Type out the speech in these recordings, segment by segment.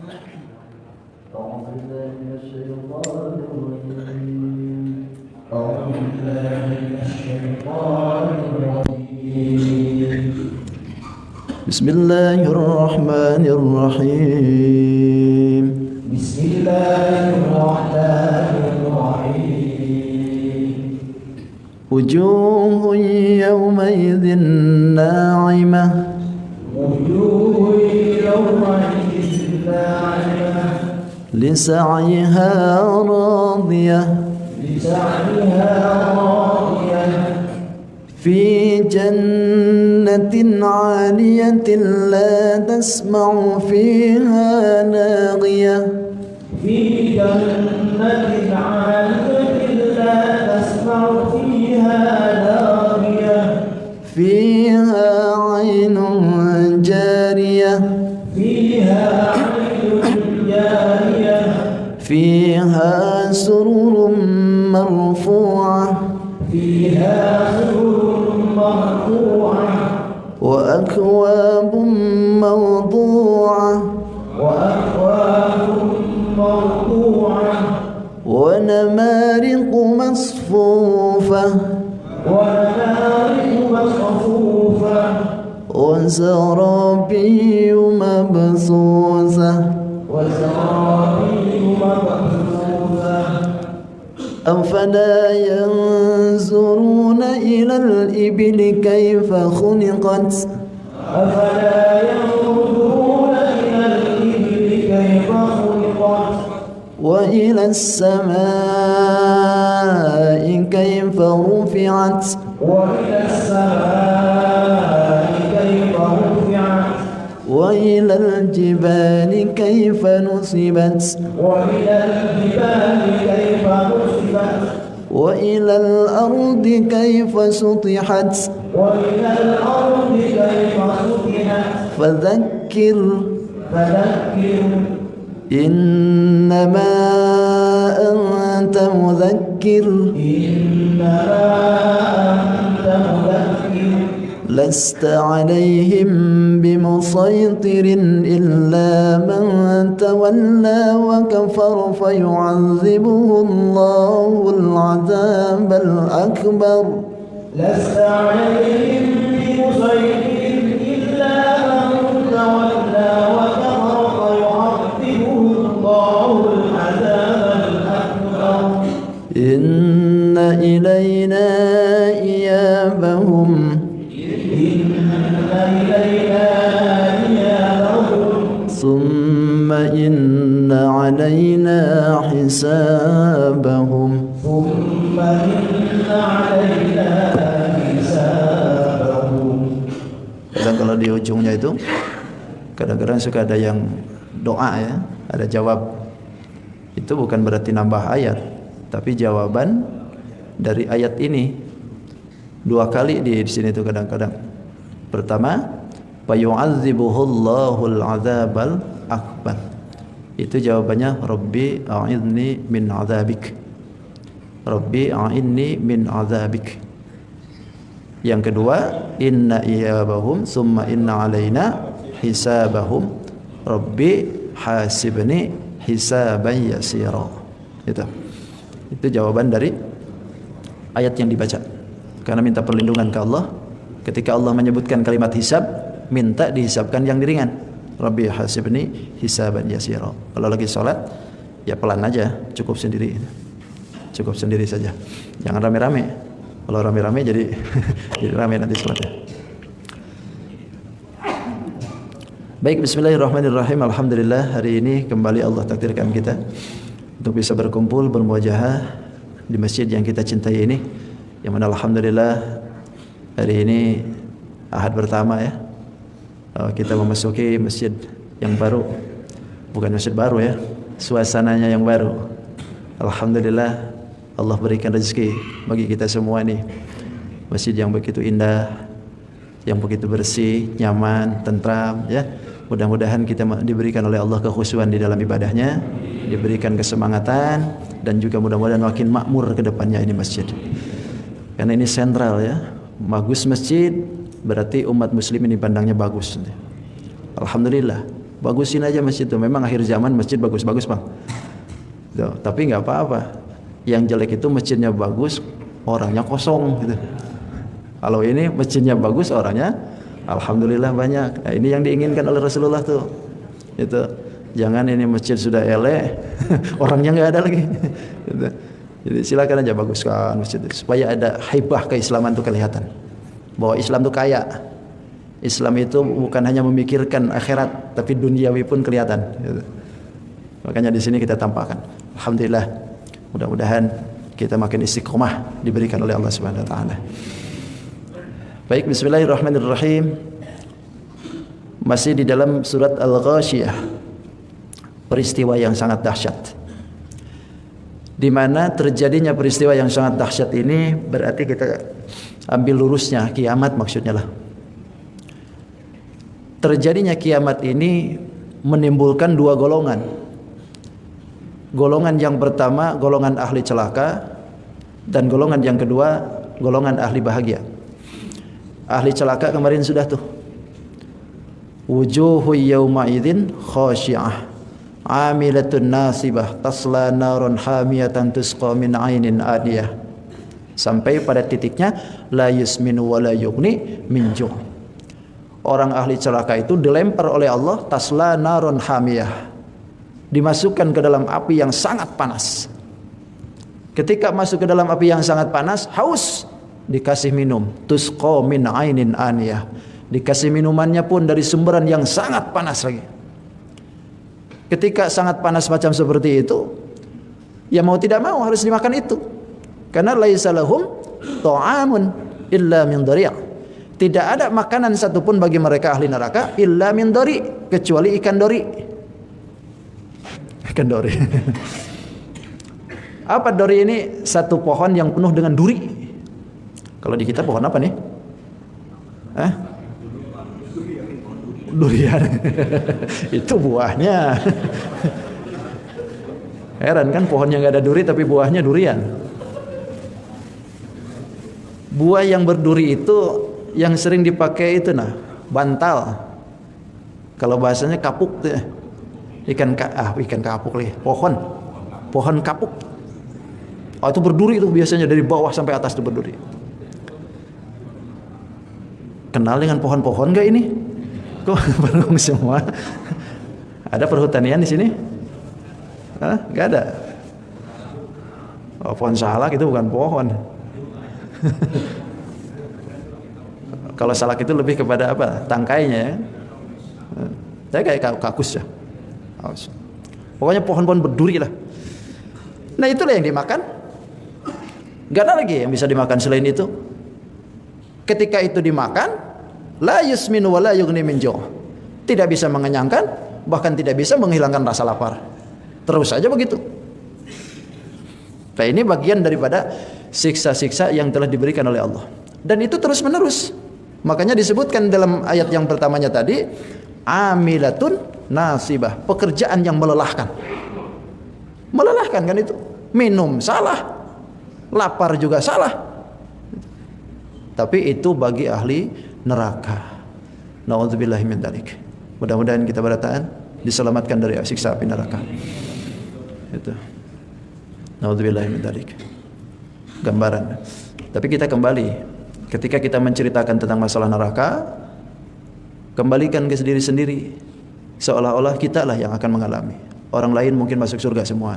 أعوذ بالله من الشيطان الرجيم أعوذ بالله من الشيطان الرجيم بسم الله الرحمن الرحيم بسم الله الرحمن الرحيم وجوه يومئذ ناعمة وجوه يومئذ ناعمة لسعيها راضية في جنة عالية لا تسمع فيها لاغية في جنة عالية لا تسمع فيها لاغية فيها عين جارية فيها سرر مرفوعة وأكواب موضوعة ونمارق مصفوفة وزرابي مبثوثة أفلا ينظرون إلى الإبل كيف خلقت وإلى السماء كيف رفعت وإلى الجبال كيف نصبت وإلى الأرض كيف سطحت فذكر إنما أنت مذكر لست عليهم بمسيطر إلا من تولى وكفر فيعذبه الله العذاب الأكبر لست عليهم بمسيطر إلا من تولى وكفر فيعذبه الله العذاب الأكبر إن إلينا إيابهم ثم إن علينا حسابهم Kadang kalau di ujungnya itu kadang-kadang suka ada yang doa ya, ada jawab. Itu bukan berarti nambah ayat, tapi jawaban dari ayat ini. Dua kali di sini itu kadang-kadang. Pertama, fayu'adzibuhullahul 'adzabal akbar. Itu jawabannya Rabbi a'idni min 'adzabik. Rabbi a'inni min 'adzabik. Yang kedua, inna iyabahum summa inna alaina hisabahum. Rabbi hasibni hisaban yasira. Itu jawaban dari ayat yang dibaca. Karena minta perlindungan ke Allah. Ketika Allah menyebutkan kalimat hisab, minta dihisabkan yang ringan. Rabbi hasibni hisaban yasira. Kalau lagi sholat, ya pelan aja, cukup sendiri. Cukup sendiri saja. Jangan rame-rame. Kalau rame-rame jadi rame nanti sholatnya. Baik, bismillahirrahmanirrahim. Alhamdulillah, hari ini kembali Allah takdirkan kita untuk bisa berkumpul bermuajahah di masjid yang kita cintai ini. Yang mana alhamdulillah hari ini Ahad pertama ya, kita memasuki masjid yang baru. Bukan masjid baru ya, suasananya yang baru. Alhamdulillah Allah berikan rezeki bagi kita semua nih. Masjid yang begitu indah, yang begitu bersih, nyaman, tentram ya. Mudah-mudahan kita diberikan oleh Allah kekhusyuan di dalam ibadahnya, diberikan kesemangatan, dan juga mudah-mudahan makin makmur ke depannya ini masjid. Karena ini sentral ya. Bagus masjid berarti umat muslimin dipandangnya bagus. Alhamdulillah. bagusin aja masjid itu. Memang akhir zaman masjid bagus-bagus bang. Tuh, tapi nggak apa-apa. Yang jelek itu masjidnya bagus, orangnya kosong gitu. Kalau ini masjidnya bagus, orangnya alhamdulillah banyak. Nah, ini yang diinginkan oleh Rasulullah tuh. Itu jangan ini masjid sudah elek, orangnya nggak ada lagi. Gitu. Jadi silakan aja baguskan masjid itu, supaya ada haibah keislaman itu kelihatan. Bahwa Islam itu kaya. Islam itu bukan hanya memikirkan akhirat, tapi duniawi pun kelihatan. Gitu. Makanya di sini kita tampakkan. Alhamdulillah. Mudah-mudahan kita makin istiqomah diberikan oleh Allah Subhanahu wa taala. Baik, bismillahirrahmanirrahim. Masih di dalam surat Al-Ghasyiyah. Peristiwa yang sangat dahsyat. Di mana terjadinya peristiwa yang sangat dahsyat ini berarti kita ambil lurusnya kiamat maksudnya lah. Terjadinya kiamat ini menimbulkan dua golongan. Golongan yang pertama golongan ahli celaka, dan golongan yang kedua golongan ahli bahagia. Ahli celaka kemarin sudah tuh. Wujuhu yawma idzin khashi'ah 'amilatun nasibah tasla narun hamiyatan tusqa min 'ainin adiyah. Sampai pada titiknya la yusminu wa la yughni min ju'. Orang ahli celaka itu dilempar oleh Allah tasla narun hamiyah, dimasukkan ke dalam api yang sangat panas. Ketika masuk ke dalam api yang sangat panas, haus, dikasih minum, tusqa min ainin aniyah, dikasih minumannya pun dari sumberan yang sangat panas lagi. Ketika sangat panas macam seperti itu, ya mau tidak mau harus dimakan itu. Karena laisa lahum ta'amun illa min dari'. Tidak ada makanan satupun bagi mereka ahli neraka illa min dari', kecuali ikan dori. Ikan dori. Apa dori ini? Satu pohon yang penuh dengan duri. Kalau di kita pohon apa nih? Durian. Itu buahnya. Heran kan, pohonnya nggak ada duri tapi buahnya durian. Buah yang berduri itu yang sering dipakai itu bantal. Kalau bahasanya kapuk tuh. Ikan kapuk lagi. Pohon kapuk. Oh, itu berduri itu biasanya dari bawah sampai atas itu berduri. Kenal dengan pohon-pohon enggak ini? Kok bingung semua? Ada perhutanian di sini? Enggak ada. Oh, pohon salak itu bukan pohon. Kalau salak itu lebih kepada apa? Tangkainya ya. Saya kayak kakus ya. Pokoknya pohon-pohon berduri lah. Nah itulah yang dimakan. Gak ada lagi yang bisa dimakan selain itu. Ketika itu dimakan, la yusminu wa la yughni min ju'. Tidak bisa mengenyangkan, bahkan tidak bisa menghilangkan rasa lapar. Terus saja begitu. Nah ini bagian daripada siksa-siksa yang telah diberikan oleh Allah. Dan itu terus menerus. Makanya disebutkan dalam ayat yang pertamanya tadi, amilatun nasibah, pekerjaan yang melelahkan. Melelahkan kan itu. Minum salah, lapar juga salah. Tapi itu bagi ahli neraka. Nauzubillahi min dzalik. Mudah-mudahan kita berataan diselamatkan dari siksa api neraka. Itu. Nauzubillahi min dzalik. Gambaran. Tapi kita kembali, ketika kita menceritakan tentang masalah neraka, kembalikan ke diri sendiri. Seolah-olah kita lah yang akan mengalami. Orang lain mungkin masuk surga semua.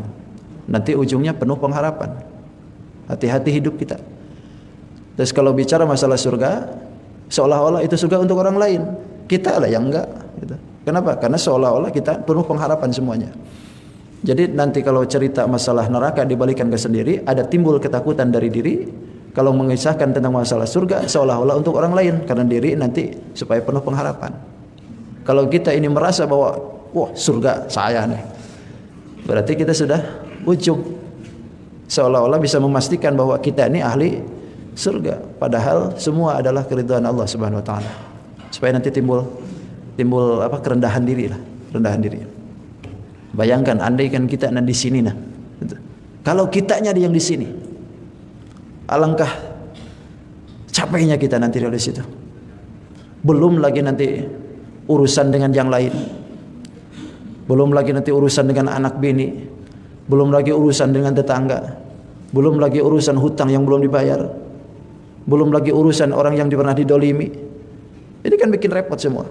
Nanti ujungnya penuh pengharapan. Hati-hati hidup kita. Terus kalau bicara masalah surga, seolah-olah itu surga untuk orang lain. Kita lah yang enggak. Gitu. Kenapa? Karena seolah-olah kita penuh pengharapan semuanya. Jadi nanti kalau cerita masalah neraka dibalikan ke sendiri, ada timbul ketakutan dari diri. Kalau mengisahkan tentang masalah surga, seolah-olah untuk orang lain. Karena diri nanti supaya penuh pengharapan. Kalau kita ini merasa bahwa, wah surga saya nih, berarti kita sudah ujub. Seolah-olah bisa memastikan bahwa kita ini ahli surga. Padahal semua adalah keridhaan Allah Subhanahu Wa Taala. Supaya nanti timbul kerendahan diri lah, rendahan diri. Bayangkan, andaikan kita di sini kalau kitanya yang di sini, alangkah capeknya kita nanti dari situ. Belum lagi nanti urusan dengan yang lain. belum lagi nanti urusan dengan anak bini, belum lagi urusan dengan tetangga, belum lagi urusan hutang yang belum dibayar, belum lagi urusan orang yang pernah didolimi. Ini kan bikin repot semua.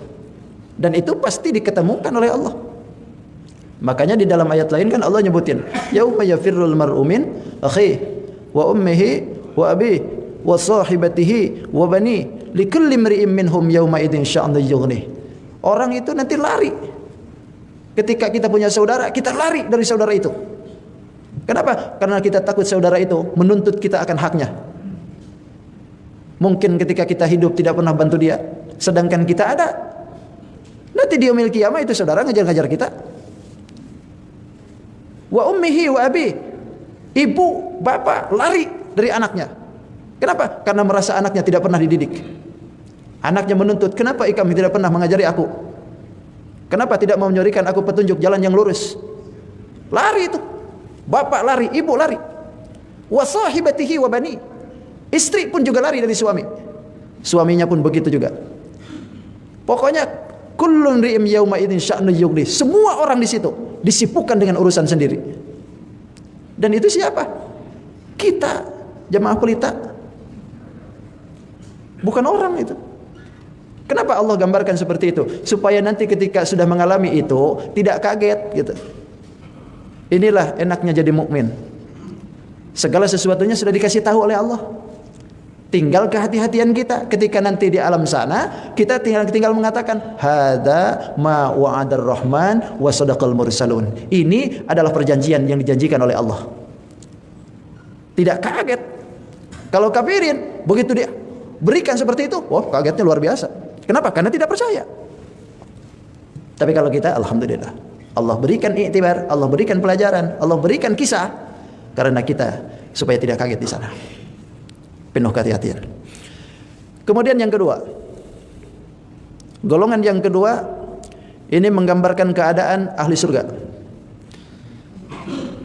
Dan itu pasti diketemukan oleh Allah. Makanya di dalam ayat lain kan Allah nyebutin, yauma yafirrul mar'u min akhihi wa ummihi wa abihi wa sahibatihi wa bani likulli imri'in minhum yauma idzin sya'nu yughni. Orang itu nanti lari. Ketika kita punya saudara, kita lari dari saudara itu. Kenapa? Karena kita takut saudara itu menuntut kita akan haknya. Mungkin ketika kita hidup tidak pernah bantu dia, sedangkan kita ada. Nanti di yaumil qiyamah itu saudara ngejar-ngejar kita. Wa ummihi wa abi, ibu, bapak lari dari anaknya. Kenapa? Karena merasa anaknya tidak pernah dididik. Anaknya menuntut, kenapa ikam tidak pernah mengajari aku? Kenapa tidak mau memberikan aku petunjuk jalan yang lurus? Lari itu. Bapak lari, ibu lari. Wa sahibatihi wa bani. Istri pun juga lari dari suami. Suaminya pun begitu juga. Pokoknya kullun ri'im yauma idzin sya'nu yughni. Semua orang di situ disibukkan dengan urusan sendiri. Dan itu siapa? Kita, jamaah pelita. Bukan orang itu. Kenapa Allah gambarkan seperti itu? Supaya nanti ketika sudah mengalami itu tidak kaget gitu. Inilah enaknya jadi mukmin. Segala sesuatunya sudah dikasih tahu oleh Allah. Tinggal kehati-hatian kita ketika nanti di alam sana kita tinggal mengatakan hadza ma wa'adar rahman wa sadaqal mursalun. Ini adalah perjanjian yang dijanjikan oleh Allah. Tidak kaget. Kalau kafirin begitu dia berikan seperti itu, wah kagetnya luar biasa. Kenapa? Karena tidak percaya. Tapi kalau kita, alhamdulillah, Allah berikan iktibar, Allah berikan pelajaran, Allah berikan kisah karena kita supaya tidak kaget di sana. Penuh kehati-hatian. Kemudian yang kedua, golongan yang kedua ini menggambarkan keadaan ahli surga.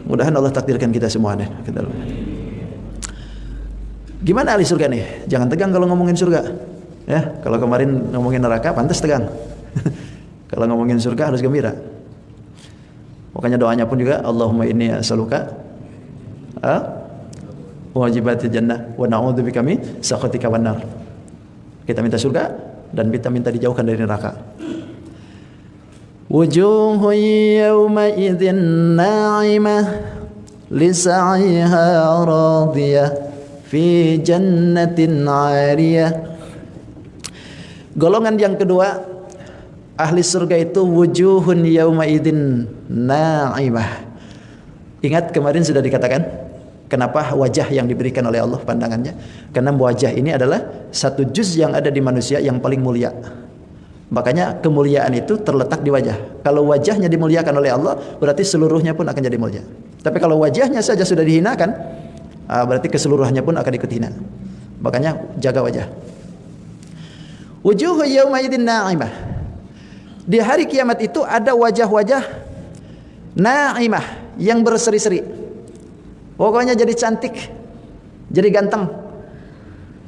Mudah-mudahan Allah takdirkan kita semua nih. Gimana ahli surga nih? Jangan tegang kalau ngomongin surga. Ya, kalau kemarin ngomongin neraka pantas tegang. Kalau ngomongin surga harus gembira. Makanya doanya pun juga Allahumma inni as'aluka wajibatil jannah wa na'udzubika min sakhatika wan nar. Kita minta surga dan kita minta dijauhkan dari neraka. Wujuhun yawma idzin na'imah li sa'iha radiyah fi jannatin 'ariyah. Golongan yang kedua ahli surga itu wujuhun yauma idzin na'imah. Ingat kemarin sudah dikatakan kenapa wajah yang diberikan oleh Allah pandangannya? Karena wajah ini adalah satu juz yang ada di manusia yang paling mulia. Makanya kemuliaan itu terletak di wajah. Kalau wajahnya dimuliakan oleh Allah, berarti seluruhnya pun akan jadi mulia. Tapi kalau wajahnya saja sudah dihinakan, berarti keseluruhannya pun akan ikut hina. Makanya jaga wajah. Wujuhu yawma idzin na'imah. Di hari kiamat itu ada wajah-wajah na'imah yang berseri-seri. Pokoknya jadi cantik, jadi ganteng.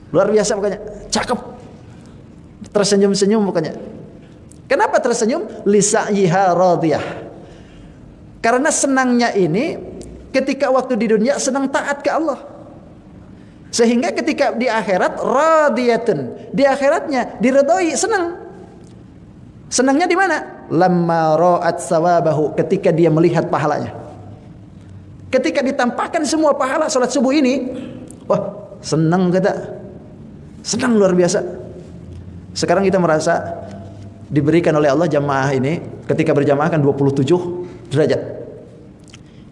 Luar biasa pokoknya, cakep. Tersenyum-senyum pokoknya. Kenapa tersenyum? Lisa'yiha radiyah. Karena senangnya ini ketika waktu di dunia senang taat ke Allah. Sehingga ketika di akhirat radiyatun, di akhiratnya diridhoi, senang. Senangnya di mana? Lamma ra'at sawabahu, ketika dia melihat pahalanya. Ketika ditampakkan semua pahala salat subuh ini, wah, senang kata. Senang luar biasa. Sekarang kita merasa diberikan oleh Allah jamaah ini ketika berjamaah kan 27 derajat.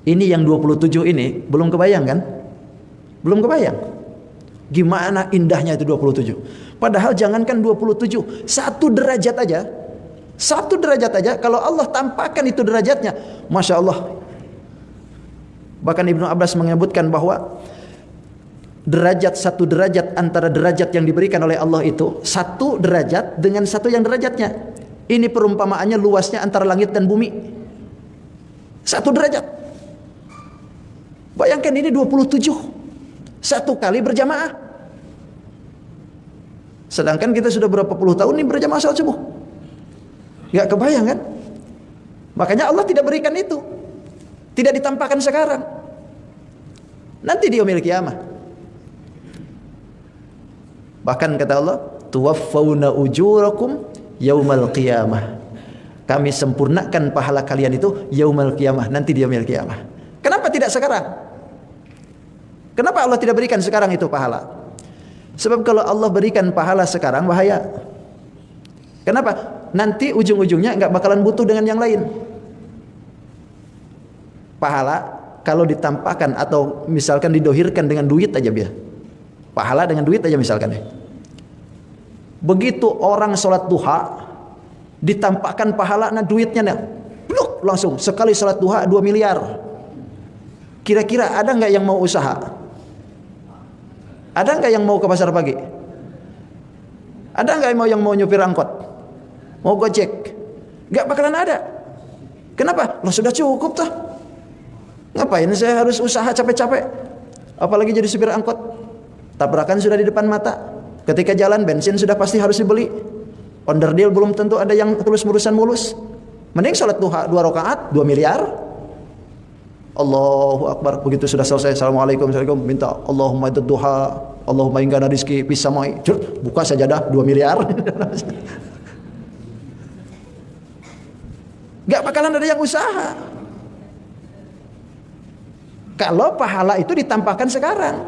Ini yang 27 ini belum kebayang kan? Belum kebayang. Gimana indahnya itu 27. Padahal jangankan 27, 1 derajat aja. 1 derajat aja kalau Allah tampakkan itu derajatnya, Masya Allah. Bahkan Ibnu Abbas menyebutkan bahwa derajat 1 derajat antara derajat yang diberikan oleh Allah itu 1 derajat dengan 1 yang derajatnya. Ini perumpamaannya luasnya antara langit dan bumi. 1 derajat. Bayangkan ini 27. 1 kali berjamaah. Sedangkan kita sudah berapa puluh tahun nih berjamaah salat subuh. Gak kebayang kan? Makanya Allah tidak berikan itu. Tidak ditampakkan sekarang. Nanti di yaumil qiyamah. Bahkan kata Allah, tuwaffawna ujurakum yaumal qiyamah. Kami sempurnakan pahala kalian itu yaumal qiyamah, nanti di yaumil qiyamah. Kenapa tidak sekarang? Kenapa Allah tidak berikan sekarang itu pahala? Sebab kalau Allah berikan pahala sekarang bahaya. Kenapa? Nanti ujung-ujungnya enggak bakalan butuh dengan yang lain. Pahala kalau ditampakkan atau misalkan didohirkan dengan duit aja biar. Pahala dengan duit aja misalkan. Begitu orang sholat duha ditampakkan pahala, nah duitnya nih, bluk, langsung sekali sholat duha 2 miliar. Kira-kira ada nggak yang mau usaha? Ada nggak yang mau ke pasar pagi? Ada nggak yang mau nyupir angkot? Mau gojek? Nggak bakalan ada. Kenapa? Loh sudah cukup tuh. Ngapain saya harus usaha capek-capek? Apalagi jadi supir angkot. Tabrakan sudah di depan mata. Ketika jalan bensin sudah pasti harus dibeli. Onderdil belum tentu ada yang tulus-melusan mulus. Mending sholat duha 2 rakaat 2 miliar. Allahu Akbar. Begitu sudah selesai, Assalamualaikum, Assalamualaikum, minta Allahumma idad duha, Allahumma ingkana rizki fis samai. Buka sajadah 2 miliar. Gak bakalan ada yang usaha. Kalau pahala itu ditampakkan sekarang.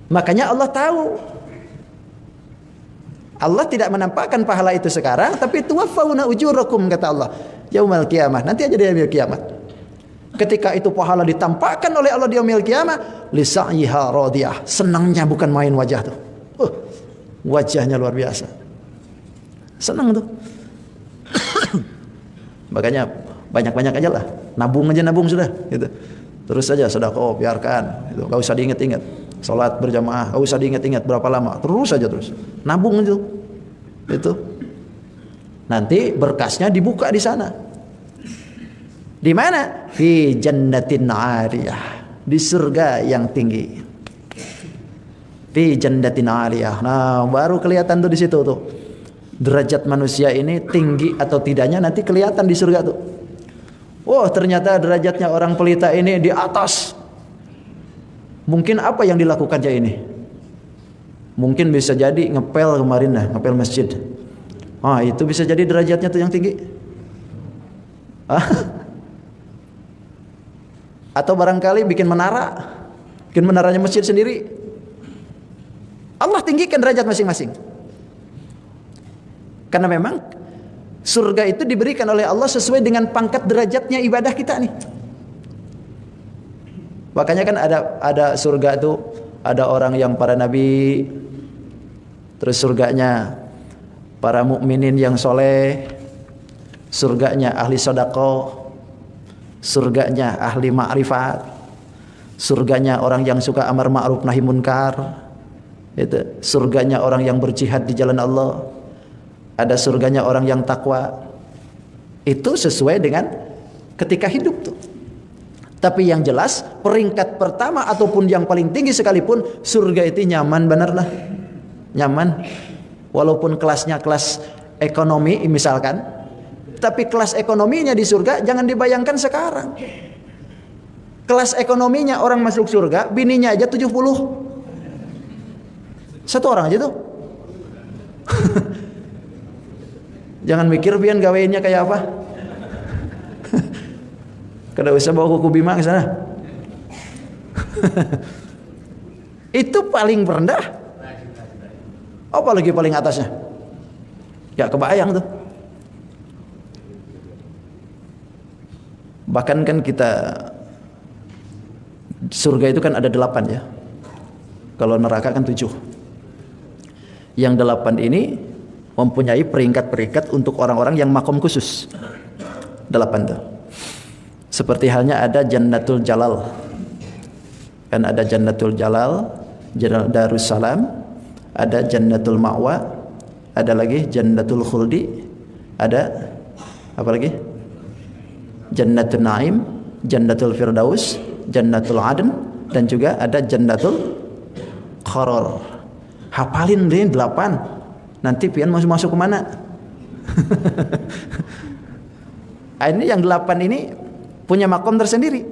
Makanya Allah tahu. Allah tidak menampakkan pahala itu sekarang, tapi tuwaffawna ujurakum kata Allah yaumal qiyamah, nanti aja di yaumil kiamat. Ketika itu pahala ditampakkan oleh Allah di yaumil kiamat, li sa'yiha radiyah, senangnya bukan main wajah tuh. Wajahnya luar biasa. Senang tuh. Makanya banyak-banyak aja lah, nabung sudah gitu. Terus saja sedekah, biarkan itu, enggak usah diingat-ingat. Salat berjamaah, enggak usah diingat-ingat berapa lama, terus saja terus. Nabung itu. Itu. Nanti berkasnya dibuka di sana. Di mana? Fi jannatin 'aliyah, di surga yang tinggi. Fi jannatin 'aliyah. Nah, baru kelihatan tuh di situ tuh. Derajat manusia ini tinggi atau tidaknya nanti kelihatan di surga tuh. Oh, ternyata derajatnya orang pelita ini di atas. Mungkin apa yang dilakukannya ini? Mungkin bisa jadi ngepel kemarin lah, ngepel masjid. Itu bisa jadi derajatnya tuh yang tinggi. Atau barangkali bikin menara. Bikin menaranya masjid sendiri. Allah tinggikan derajat masing-masing. Karena memang surga itu diberikan oleh Allah sesuai dengan pangkat derajatnya ibadah kita nih. Makanya kan ada surga itu, ada orang yang para nabi, terus surganya para mukminin yang soleh, surganya ahli sedekah, surganya ahli ma'rifat, surganya orang yang suka amar ma'ruf nahi munkar, itu surganya orang yang berjihad di jalan Allah, ada surganya orang yang takwa. Itu sesuai dengan ketika hidup tuh. Tapi yang jelas peringkat pertama ataupun yang paling tinggi sekalipun, surga itu nyaman, benar lah, nyaman. Walaupun kelasnya kelas ekonomi misalkan, tapi kelas ekonominya di surga jangan dibayangkan sekarang. Kelas ekonominya orang masuk surga, bininya aja 70. Satu orang aja tuh. Jangan mikir pian gawainnya kayak apa. Kada usah bawa kuku Bima ke sana. Itu paling rendah. Apalagi paling atasnya. Ya kebayang tuh. Bahkan kan kita surga itu kan ada 8 ya. Kalau neraka kan 7. Yang 8 ini mempunyai peringkat-peringkat untuk orang-orang yang makom khusus. 8 tuh. Seperti halnya ada Jannatul Jalal. Kan ada Jannatul Jalal, Jannatul Darussalam, ada Jannatul Ma'wa, ada lagi Jannatul Khuldi, ada apa lagi? Jannatul Naim, Jannatul Firdaus, Jannatul Adn, dan juga ada Jannatul Qarar. Hafalin deh 8. Nanti pian masuk ke mana? Ini yang 8 ini punya makom tersendiri.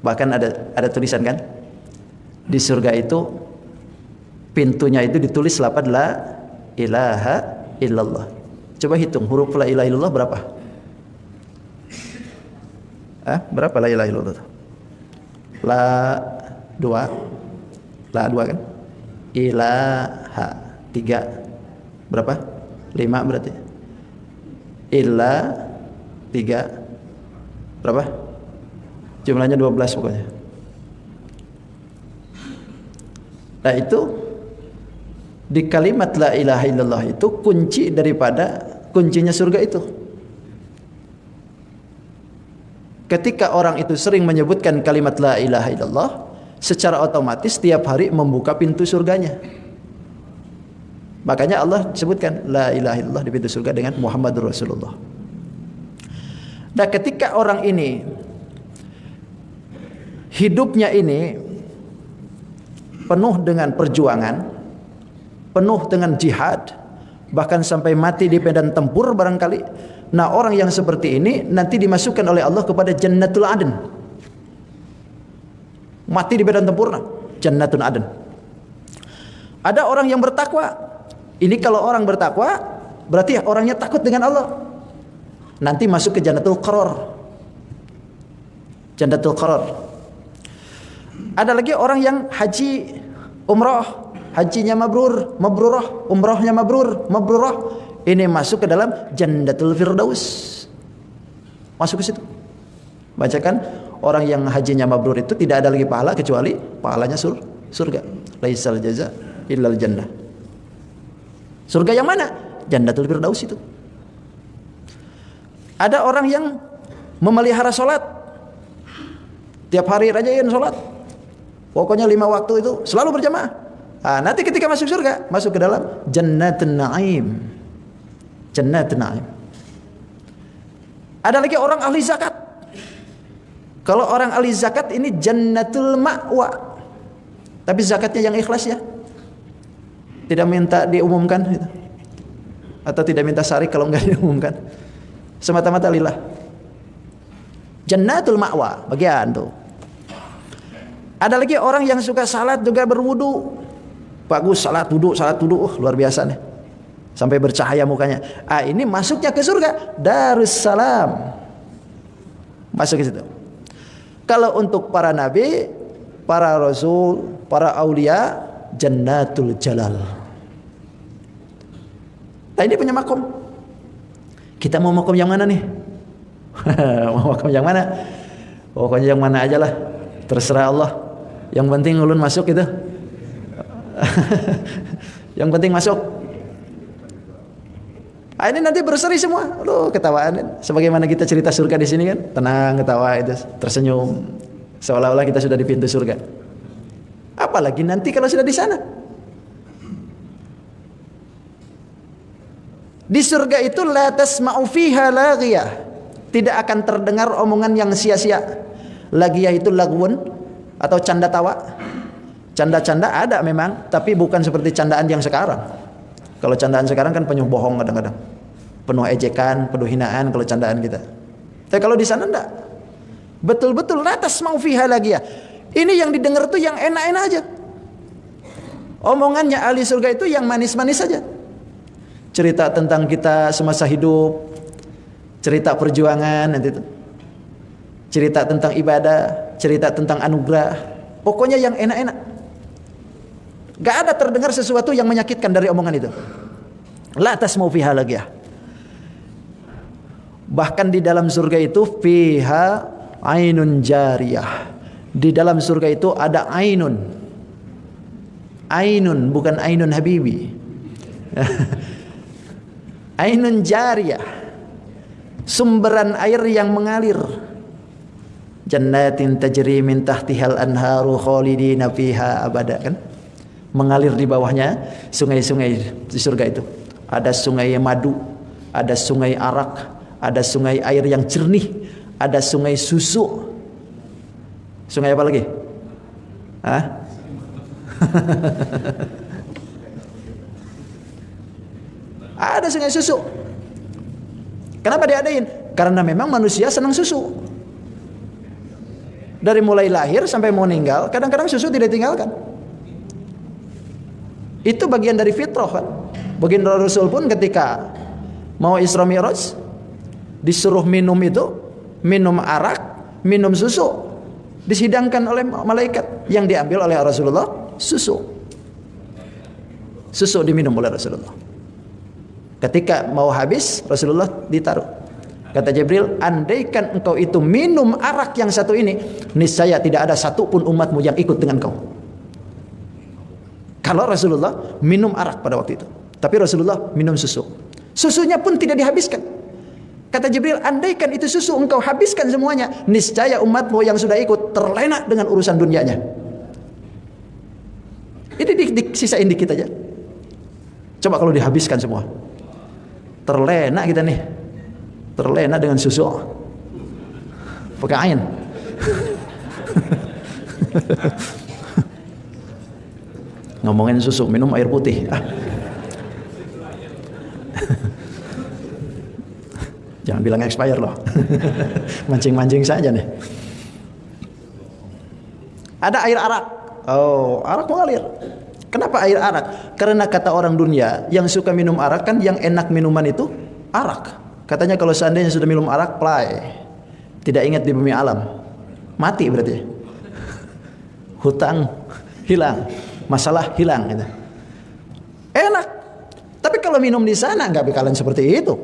Bahkan ada tulisan kan, di surga itu pintunya itu ditulis lafaz la ilaha illallah. Coba hitung huruf la ilaha illallah berapa? Berapa la ilaha illallah? La 2 kan? Ilaha 3 berapa? 5 berarti. Illa 3 berapa? Jumlahnya 12 pokoknya. Nah itu di kalimat la ilaha illallah itu kunci daripada kuncinya surga itu. Ketika orang itu sering menyebutkan kalimat la ilaha illallah, secara otomatis tiap hari membuka pintu surganya. Makanya Allah sebutkan la ilaha illallah di pintu surga dengan Muhammadur Rasulullah. Nah ketika orang ini hidupnya ini penuh dengan perjuangan, penuh dengan jihad, bahkan sampai mati di medan tempur barangkali. Nah orang yang seperti ini nanti dimasukkan oleh Allah kepada Jannatul Adn. Mati di medan tempur, Jannatul Adn. Ada orang yang bertakwa. Ini kalau orang bertakwa berarti orangnya takut dengan Allah. Nanti masuk ke Jannatul Qarar. Jannatul Qarar. Ada lagi orang yang haji umrah, hajinya mabrur, mabrurah, umrahnya mabrur, mabrurah. Ini masuk ke dalam Jannatul Firdaus. Masuk ke situ. Bacakan, orang yang hajinya mabrur itu tidak ada lagi pahala kecuali pahalanya surga. Laisal jaza illal jannah. Surga yang mana? Jannatul Firdaus itu. Ada orang yang memelihara sholat. Tiap hari rajin sholat. Pokoknya 5 waktu itu selalu berjamaah. Nanti ketika masuk surga, masuk ke dalam Jannatun Na'im. Jannatun Na'im. Ada lagi orang ahli zakat. Kalau orang ahli zakat ini Jannatul Ma'wa. Tapi zakatnya yang ikhlas ya. Tidak minta diumumkan gitu. Atau tidak minta syarik kalau enggak diumumkan. Semata-mata lillah. Jannatul Ma'wa, bagian tuh. Ada lagi orang yang suka salat juga berwudu. Bagus salat wudu, luar biasa nih. Sampai bercahaya mukanya. Ini masuknya ke surga Darussalam. Masuk ke situ. Kalau untuk para nabi, para rasul, para aulia, Jannatul Jalal. Nah ini punya makom. Kita mau makom yang mana nih? Mau makom yang mana? Pokoknya yang mana aja lah. Terserah Allah. Yang penting ulun masuk itu. Yang penting masuk. Ini nanti berseri semua. Aduh, ketawaan. Sebagaimana kita cerita surga di sini kan, tenang, ketawa itu, tersenyum. Seolah-olah kita sudah di pintu surga. Apalagi nanti kalau sudah di sana. Di surga itu la tasma'u fiha laghiyah. Tidak akan terdengar omongan yang sia-sia. Laghiyah itu lagwun atau canda tawa. Canda-canda ada memang, tapi bukan seperti candaan yang sekarang. Kalau candaan sekarang kan penuh bohong kadang-kadang. Penuh ejekan, penuh hinaan kalau candaan kita. Tapi kalau di sana enggak. Betul-betul la tasma'u fiha laghiyah. Ini yang didengar tuh yang enak-enak aja. Omongannya ahli surga itu yang manis-manis saja. Cerita tentang kita semasa hidup, cerita perjuangan nanti itu. Cerita tentang ibadah, cerita tentang anugerah. Pokoknya yang enak-enak. Gak ada terdengar sesuatu yang menyakitkan dari omongan itu. La tasma'u fiha laghiyah. Bahkan di dalam surga itu fiha ainun jariyah. Di dalam surga itu ada ainun. Ainun bukan ainun habibi. Ainun jariyah. Sumberan air yang mengalir. Jannatin tajri min tahtihal anharu khalidina fiha abada kan? Mengalir di bawahnya sungai-sungai di surga itu. Ada sungai madu, ada sungai arak, ada sungai air yang jernih, ada sungai susu. Sungai apa lagi? Ada sungai susu. Kenapa diadain? Karena memang manusia senang susu. Dari mulai lahir sampai mau meninggal, kadang-kadang susu tidak ditinggalkan. Itu bagian dari fitrah kan. Baginda Rasul pun ketika mau Isra Mi'raj disuruh minum arak, minum susu. Disidangkan oleh malaikat, yang diambil oleh Rasulullah susu. Susu diminum oleh Rasulullah. Ketika mau habis, Rasulullah ditaruh. Kata Jibril, andaikan engkau itu minum arak yang satu ini, niscaya tidak ada satupun umatmu yang ikut dengan kau. Kalau Rasulullah minum arak pada waktu itu, tapi Rasulullah minum susu. Susunya pun tidak dihabiskan. Kata Jibril, andaikan itu susu engkau habiskan semuanya, niscaya umatmu yang sudah ikut terlena dengan urusan dunianya. Ini disisain dikit aja. Coba kalau dihabiskan semua, terlena kita nih, terlena dengan susu pakai ain. Ngomongin susu, minum air putih. Jangan bilang expire loh. Mancing-mancing saja nih. Ada air arak. Oh, arak mengalir. Kenapa air arak? Karena kata orang dunia yang suka minum arak kan yang enak minuman itu arak. Katanya kalau seandainya sudah minum arak, play. Tidak ingat di bumi alam. Mati berarti. Hutang hilang, masalah hilang gitu. Enak. Tapi kalau minum di sana nggak bakalan seperti itu.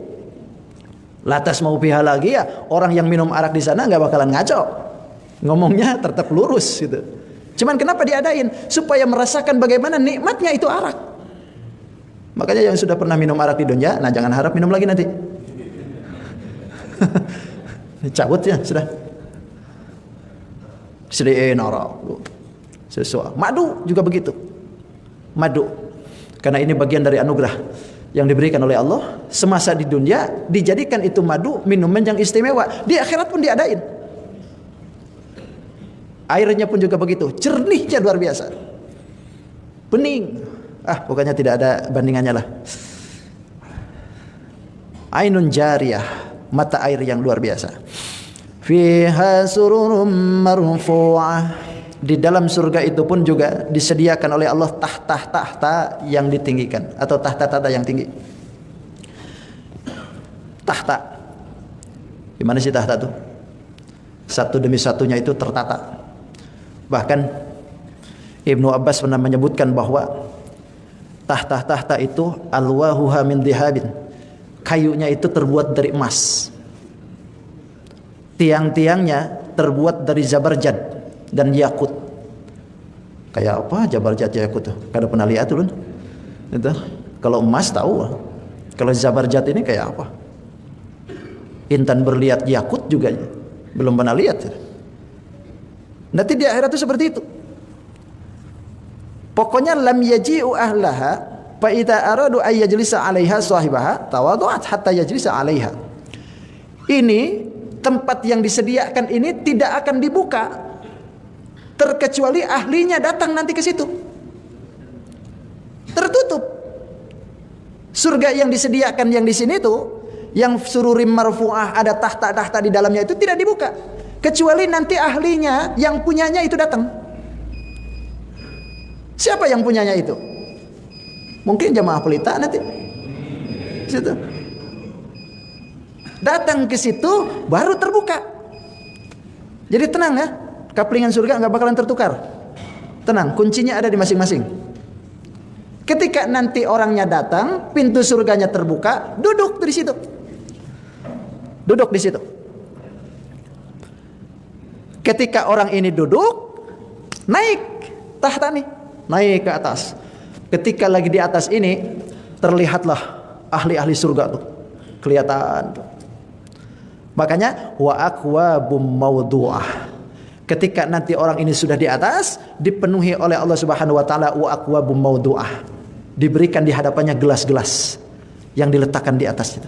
Lantas mau pihak lagi ya, orang yang minum arak di sana nggak bakalan ngaco. Ngomongnya tetap lurus gitu. Cuman kenapa diadain? Supaya merasakan bagaimana nikmatnya itu arak. Makanya yang sudah pernah minum arak di dunia, nah jangan harap minum lagi nanti. Cabut ya sudah. Sediain arak. Sesuatu. Madu juga begitu. Madu. Karena ini bagian dari anugerah yang diberikan oleh Allah. Semasa di dunia dijadikan itu madu minuman yang istimewa. Di akhirat pun diadain. Airnya pun juga begitu, jernihnya luar biasa, bening. Pokoknya tidak ada bandingannya lah. Ainun jariyah, mata air yang luar biasa. Fiha sururum marfu'ah. Di dalam surga itu pun juga disediakan oleh Allah tahta-tahta yang ditinggikan, atau tahta-tahta yang tinggi. Tahta. Gimana sih tahta tuh? Satu demi satunya itu tertata. Bahkan Ibnu Abbas pernah menyebutkan bahwa tahta-tahta itu alwahuha min dihabin. Kayunya itu terbuat dari emas. Tiang-tiangnya terbuat dari zabarjad dan yakut. Kayak apa zabarjad yakut tuh? Kada pernah lihat tuh, itu. Kalau emas tahu. Kalau zabarjad ini kayak apa? Intan berliat yakut juga belum pernah lihat. Nanti di akhirat itu seperti itu. Pokoknya lam yaji'u ahlaha fa idza aradu ay yajlisa 'alaiha sahibaha tawaddu'at hatta yajlisa 'alaiha. Ini tempat yang disediakan ini tidak akan dibuka terkecuali ahlinya datang nanti ke situ. Tertutup. Surga yang disediakan yang di sini tuh, yang sururim marfu'ah, ada tahta-tahta di dalamnya itu tidak dibuka. Kecuali nanti ahlinya yang punyanya itu datang. Siapa yang punyanya itu? Mungkin jamaah pelita nanti. Situ. Datang ke situ baru terbuka. Jadi tenang ya. Kaplingan surga nggak bakalan tertukar. Tenang, kuncinya ada di masing-masing. Ketika nanti orangnya datang, pintu surganya terbuka, duduk di situ. Duduk di situ. Ketika orang ini duduk, naik tahta nih, naik ke atas. Ketika lagi di atas ini, terlihatlah ahli-ahli surga tuh, kelihatan tuh. Makanya wa akwabum mawdu'ah. Ketika nanti orang ini sudah di atas, dipenuhi oleh Allah Subhanahu wa taala wa akwabum mawdu'ah. Diberikan di hadapannya gelas-gelas yang diletakkan di atas itu.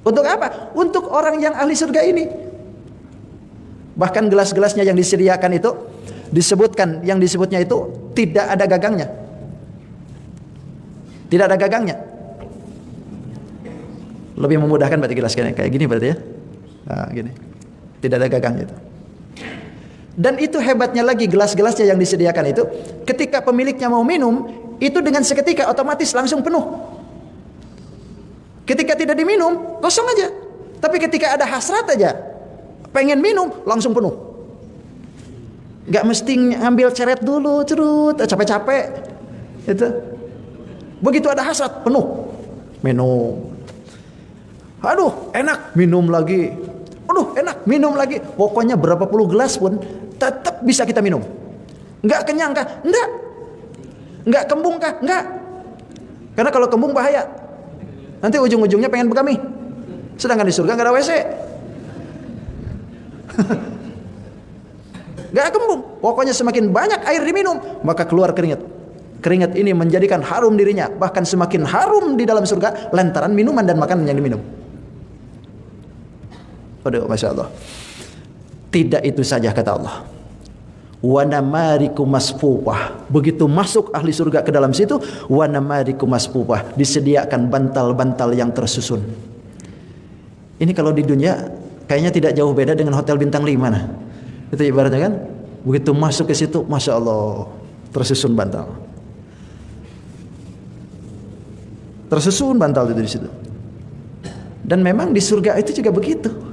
Untuk apa? Untuk orang yang ahli surga ini. Bahkan gelas-gelasnya yang disediakan itu disebutkan, yang disebutnya itu tidak ada gagangnya. Tidak ada gagangnya. Lebih memudahkan berarti gelasnya kayak gini berarti ya. Nah, gini. Tidak ada gagangnya itu. Dan itu hebatnya lagi gelas-gelasnya yang disediakan itu, ketika pemiliknya mau minum, itu dengan seketika otomatis langsung penuh. Ketika tidak diminum, kosong aja. Tapi ketika ada hasrat aja, pengen minum, langsung penuh. Gak mesti ngambil ceret dulu, cerut, capek-capek. Itu. Begitu ada hasrat, penuh. Minum. Aduh, enak, minum lagi. Aduh, enak, minum lagi. Pokoknya berapa puluh gelas pun tetap bisa kita minum. Enggak kenyang kah? Enggak. Enggak kembung kah? Enggak. Karena kalau kembung bahaya. Nanti ujung-ujungnya pengen bekami. Sedangkan di surga enggak ada WC. Enggak kembung. Pokoknya semakin banyak air diminum, maka keluar keringat. Keringat ini menjadikan harum dirinya, bahkan semakin harum di dalam surga lantaran minuman dan makanan yang diminum. Aduh, Masya Allah. Tidak itu saja kata Allah. Wa namariku masfufah. Begitu masuk ahli surga ke dalam situ, wa namariku masfufah, disediakan bantal-bantal yang tersusun. Ini kalau di dunia kayaknya tidak jauh beda dengan hotel bintang 5 nah. Itu ibaratnya kan. Begitu masuk ke situ, Masya Allah, tersusun bantal. Tersusun bantal itu di situ. Dan memang di surga itu juga begitu.